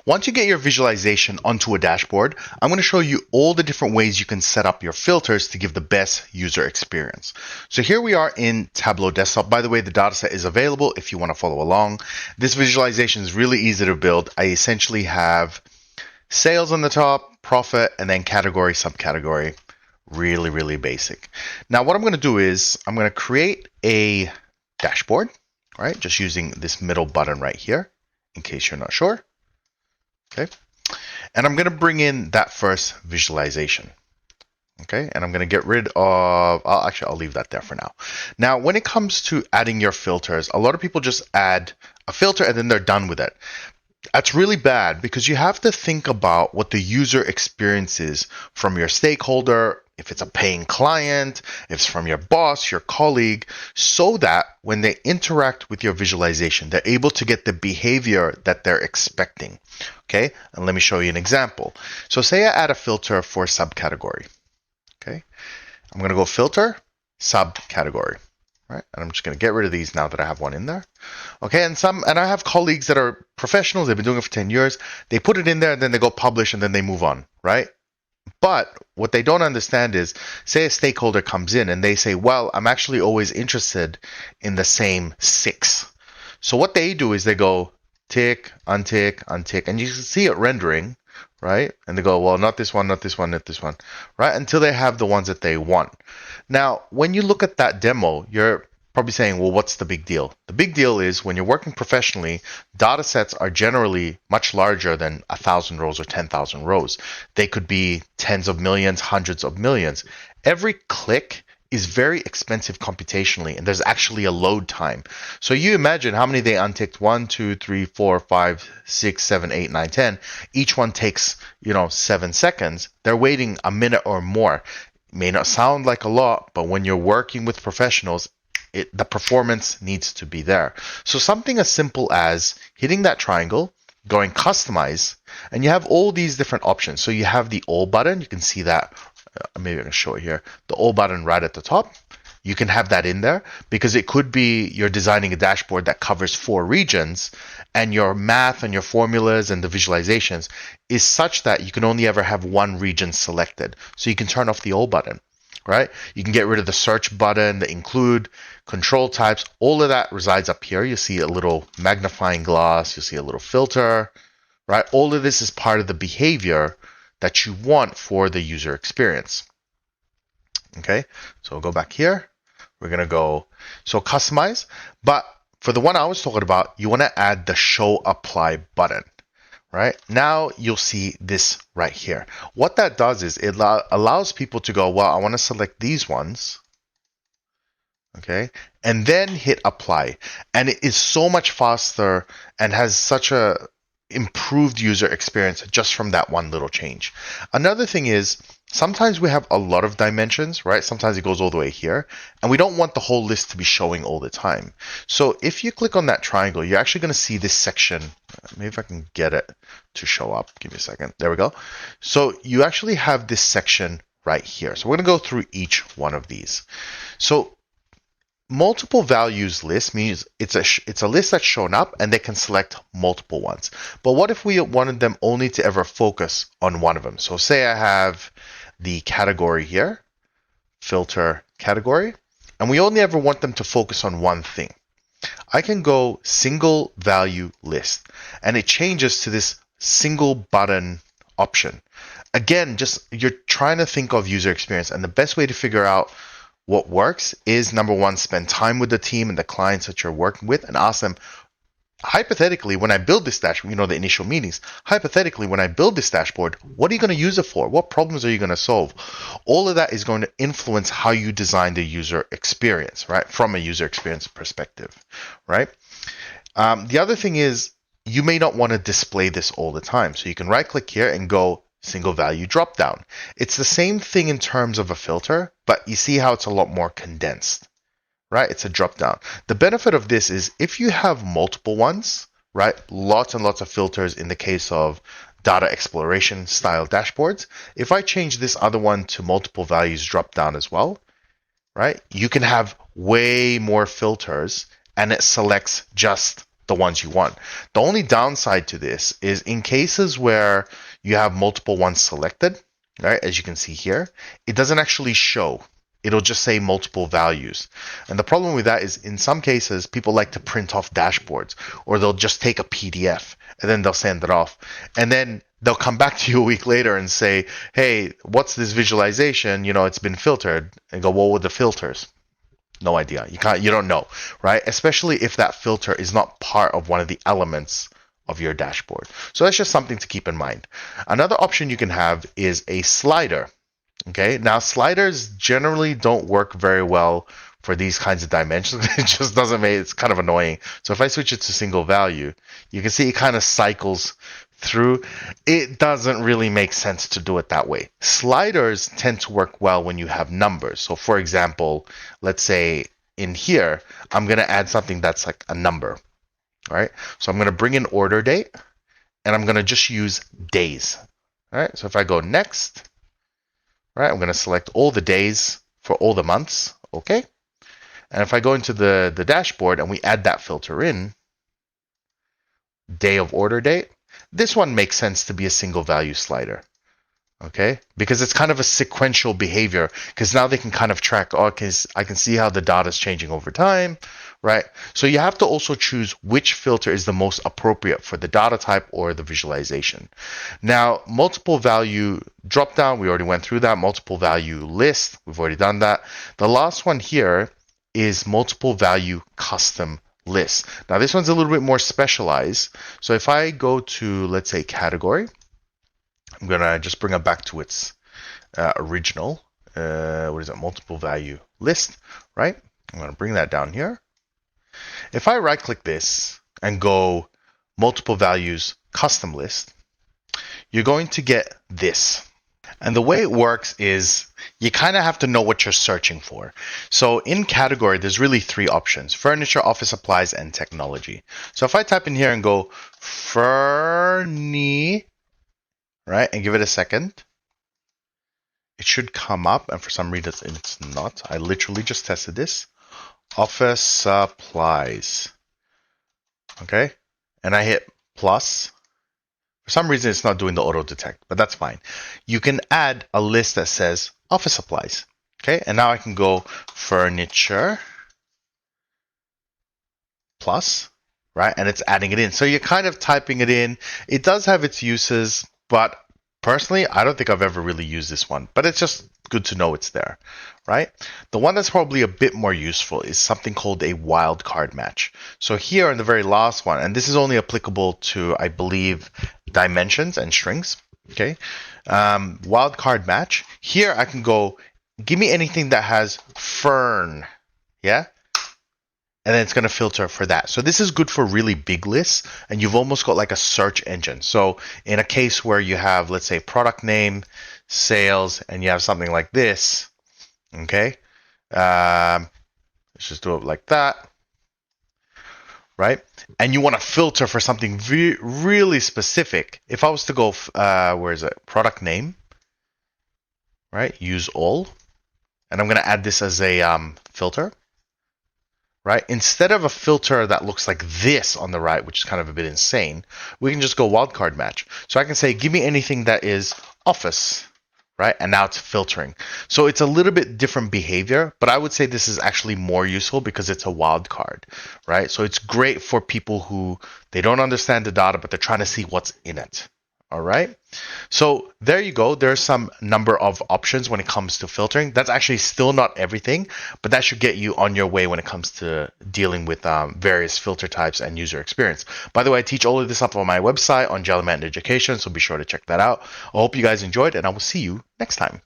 Once you get your visualization onto a dashboard, I'm going to show you all the different ways you can set up your filters to give the best user experience. So here we are in Tableau Desktop. By the way, the dataset is available if you want to follow along. This visualization is really easy to build. I essentially have sales on the top, profit, and then category, subcategory. Really, really basic. Now what I'm going to do is I'm going to create a dashboard, right? Just using this middle button right here, in case you're not sure. Okay. And I'm going to bring in that first visualization. Okay. And I'm going to get rid of, I'll leave that there for now. Now, when it comes to adding your filters, a lot of people just add a filter and then they're done with it. That's really bad because you have to think about what the user experience is from your stakeholder, if it's a paying client, if it's from your boss, your colleague, so that when they interact with your visualization, they're able to get the behavior that they're expecting. Okay, and let me show you an example. So say I add a filter for subcategory. Okay, I'm going to go filter, subcategory. Right, and I'm just going to get rid of these now that I have one in there. Okay, and I have colleagues that are professionals. They've been doing it for 10 years. They put it in there, and then they go publish, and then they move on. Right. But what they don't understand is, say a stakeholder comes in and they say, well, I'm actually always interested in the same 6. So what they do is they go tick, untick, untick, and you can see it rendering, right? And they go, well, not this one, not this one, not this one, right? Until they have the ones that they want. Now, when you look at that demo, you're probably saying, well, what's the big deal? The big deal is when you're working professionally, data sets are generally much larger than 1,000 rows or 10,000 rows. They could be tens of millions, hundreds of millions. Every click is very expensive computationally, and there's actually a load time. So you imagine how many they unticked: 1, 2, 3, 4, 5, 6, 7, 8, 9, 10. Each one takes, 7 seconds. They're waiting a minute or more. It may not sound like a lot, but when you're working with professionals, the performance needs to be there. So something as simple as hitting that triangle, going customize, and you have all these different options. So you have the all button. You can see that. Maybe I can show it here. The all button right at the top. You can have that in there because it could be you're designing a dashboard that covers 4 regions, and your math and your formulas and the visualizations is such that you can only ever have one region selected. So you can turn off the all button. Right? You can get rid of the search button, the include, control types. All of that resides up here. You see a little magnifying glass. You see a little filter, right? All of this is part of the behavior that you want for the user experience. Okay, so we'll go back here. We're going to go, so customize. But for the one I was talking about, you want to add the show apply button. Right now, you'll see this right here. What that does is it allows people to go, well, I want to select these ones, okay, and then hit apply. And it is so much faster and has such a improved user experience just from that one little change. Another thing is, sometimes we have a lot of dimensions, right? Sometimes it goes all the way here, and we don't want the whole list to be showing all the time. So if you click on that triangle, you're actually going to see this section. Maybe if I can get it to show up. Give me a second. There we go. So you actually have this section right here. So we're going to go through each one of these. So multiple values list means it's a list that's shown up and they can select multiple ones. But what if we wanted them only to ever focus on one of them? So say I have the category here, filter category, and we only ever want them to focus on one thing. I can go single value list, and it changes to this single button option. Again, just you're trying to think of user experience, and the best way to figure out what works is, number one, spend time with the team and the clients that you're working with and ask them, hypothetically, when I build this dashboard, the initial meetings, hypothetically, when I build this dashboard, what are you going to use it for? What problems are you going to solve? All of that is going to influence how you design the user experience, right? From a user experience perspective, right? The other thing is, you may not want to display this all the time. So you can right click here and go single value drop down. It's the same thing in terms of a filter, but you see how it's a lot more condensed, right? It's a drop down. The benefit of this is if you have multiple ones, right? Lots and lots of filters in the case of data exploration style dashboards. If I change this other one to multiple values drop down as well, right? You can have way more filters and it selects just the ones you want. The only downside to this is in cases where you have multiple ones selected, right? As you can see here, it doesn't actually show. It'll just say multiple values. And the problem with that is in some cases, people like to print off dashboards, or they'll just take a PDF and then they'll send it off. And then they'll come back to you a week later and say, hey, what's this visualization? It's been filtered. And go, what were the filters? No idea. You don't know, right? Especially if that filter is not part of one of the elements of your dashboard. So that's just something to keep in mind. Another option you can have is a slider. Okay, now sliders generally don't work very well for these kinds of dimensions. It just doesn't make it's kind of annoying. So if I switch it to single value, you can see it kind of cycles through. It doesn't really make sense to do it that way. Sliders tend to work well when you have numbers. So for example, let's say in here, I'm going to add something that's like a number. All right, so I'm going to bring in order date, and I'm going to just use days. All right, so if I go next, right, I'm going to select all the days for all the months, okay? And if I go into the dashboard and we add that filter in, day of order date, this one makes sense to be a single value slider, okay? Because it's kind of a sequential behavior, because now they can kind of track, oh, I can see how the data is changing over time, right? So you have to also choose which filter is the most appropriate for the data type or the visualization. Now, multiple value dropdown, we already went through that. Multiple value list, we've already done that. The last one here is multiple value custom list. Now, this one's a little bit more specialized. So if I go to, let's say, category, I'm going to just bring it back to its original, what is it, multiple value list, right? I'm going to bring that down here. If I right click this and go multiple values custom list, you're going to get this. And the way it works is you kind of have to know what you're searching for. So in category, there's really three options: furniture, office supplies, and technology. So if I type in here and go Fernie, right, and give it a second, it should come up. And for some reason, it's not. I literally just tested this. Office supplies. Okay, and I hit plus. For some reason, it's not doing the auto detect, but that's fine. You can add a list that says office supplies. Okay, and now I can go furniture plus, right? And it's adding it in. So you're kind of typing it in. It does have its uses, but personally, I don't think I've ever really used this one, but it's just good to know it's there, right? The one that's probably a bit more useful is something called a wildcard match. So here in the very last one, and this is only applicable to, I believe, dimensions and strings, okay? Wildcard match. Here I can go, give me anything that has fern, yeah? And then it's going to filter for that. So this is good for really big lists, and you've almost got like a search engine. So in a case where you have, let's say, product name, sales, and you have something like this, okay? Let's just do it like that, right? And you want to filter for something really specific. If I was to go, where is it? Product name, right? Use all. And I'm going to add this as a filter. Right? Instead of a filter that looks like this on the right, which is kind of a bit insane, we can just go wildcard match. So I can say, give me anything that is office, right? And now it's filtering. So it's a little bit different behavior, but I would say this is actually more useful because it's a wildcard, right? So it's great for people who, they don't understand the data, but they're trying to see what's in it. All right. So there you go. There's some number of options when it comes to filtering. That's actually still not everything, but that should get you on your way when it comes to dealing with various filter types and user experience. By the way, I teach all of this up on my website on Jellyman Education, so be sure to check that out. I hope you guys enjoyed, and I will see you next time.